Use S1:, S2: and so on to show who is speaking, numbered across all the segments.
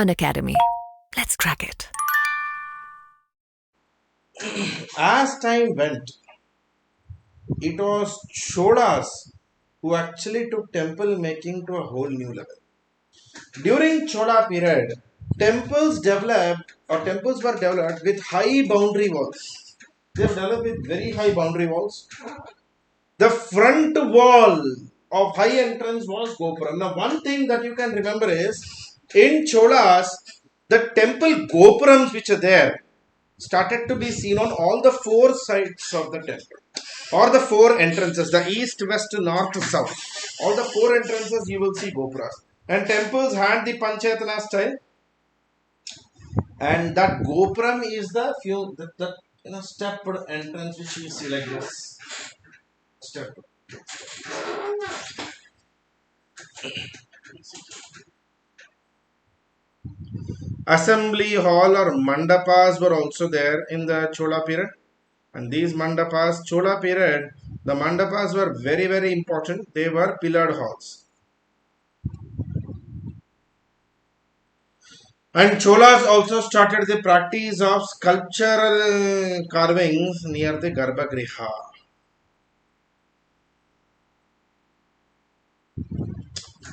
S1: Unacademy. Let's crack it.
S2: As time went, it was Cholas who actually took temple making to a whole new level. During Chola period, temples were developed with high boundary walls. They have developed with very high boundary walls. The front wall of high entrance was Gopuram. Now, one thing that you can remember is in Cholas, the temple Gopurams which are there started to be seen on all the four sides of the temple or the four entrances, the east, west, north, south. All the four entrances you will see Gopuras. And temples had the Panchatana style, and that Gopuram is the stepped entrance which you see like this. Step. Assembly hall or mandapas were also there in the Chola period. And these mandapas, Chola period, the mandapas were very, very important. They were pillared halls. And Cholas also started the practice of sculptural carvings near the Garbhagriha.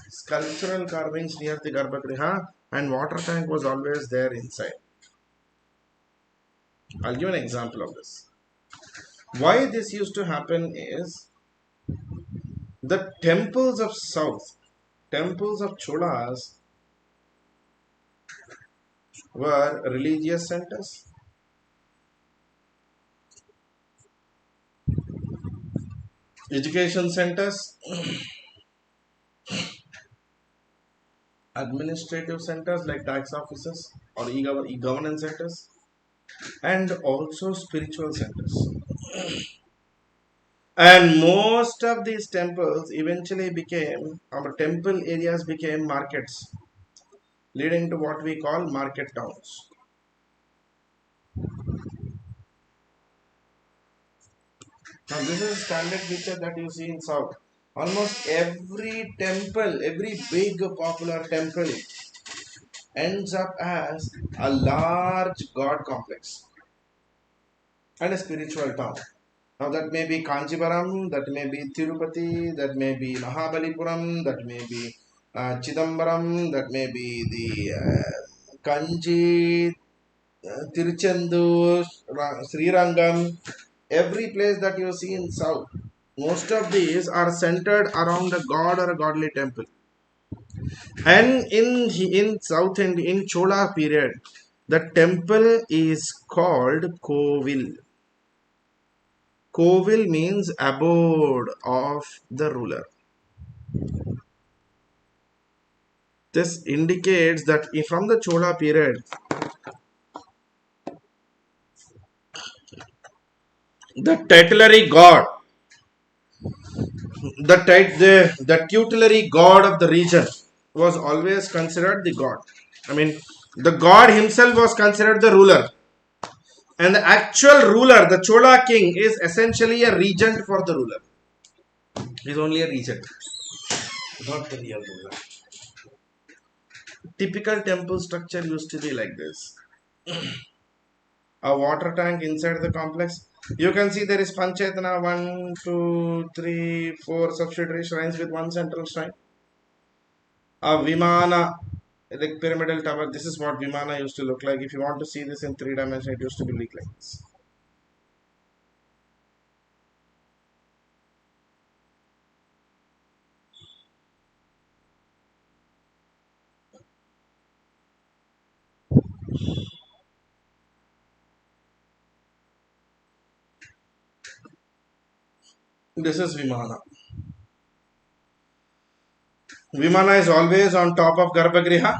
S2: Sculptural carvings near the Garbhagriha, and water tank was always there inside. I'll give an example of this. Why this used to happen is the temples of South, temples of Cholas were religious centers. Education centers, administrative centers like tax offices or e-governance centers, and also spiritual centers. And most of these temples eventually became, our temple areas became markets, leading to what we call market towns. Now, this is a standard feature that you see in South. Almost every temple, every big popular temple ends up as a large god complex and a spiritual town. Now that may be Kanchipuram, that may be Tirupati, that may be Mahabalipuram, that may be Chidambaram, that may be the Kanji, Tiruchendur, Srirangam, every place that you see in south, most of these are centered around a god or a godly temple. And in South and in Chola period, the temple is called Kovil. Kovil means abode of the ruler. This indicates that from the Chola period, the tutelary god, the tutelary god of the region was always considered the god. I mean, the god himself was considered the ruler. And the actual ruler, the Chola king, is essentially a regent for the ruler. He's only a regent, not the real ruler. Typical temple structure used to be like this. A water tank inside the complex. You can see there is Panchetana 1, 2, 3, 4 subsidiary shrines with one central shrine. A Vimana, like pyramidal tower. This is what Vimana used to look like. If you want to see this in 3 dimensions, it used to be like this. This is Vimana. Vimana is always on top of Garbhagriha.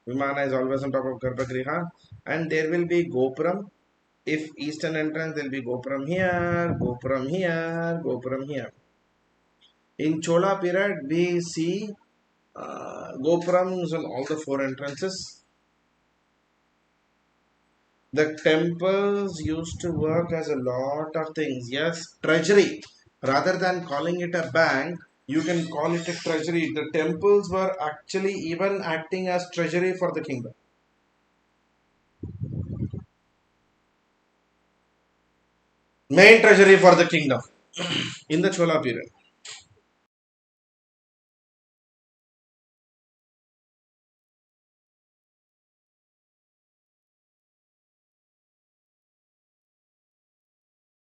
S2: Vimana is always on top of Garbhagriha, and there will be Gopuram. If eastern entrance, there will be Gopuram here, Gopuram here, Gopuram here. In Chola period, we see Gopurams on all the four entrances. The temples used to work as a lot of things. Yes, treasury. Rather than calling it a bank, you can call it a treasury. The temples were actually even acting as treasury for the kingdom. Main treasury for the kingdom in the Chola period.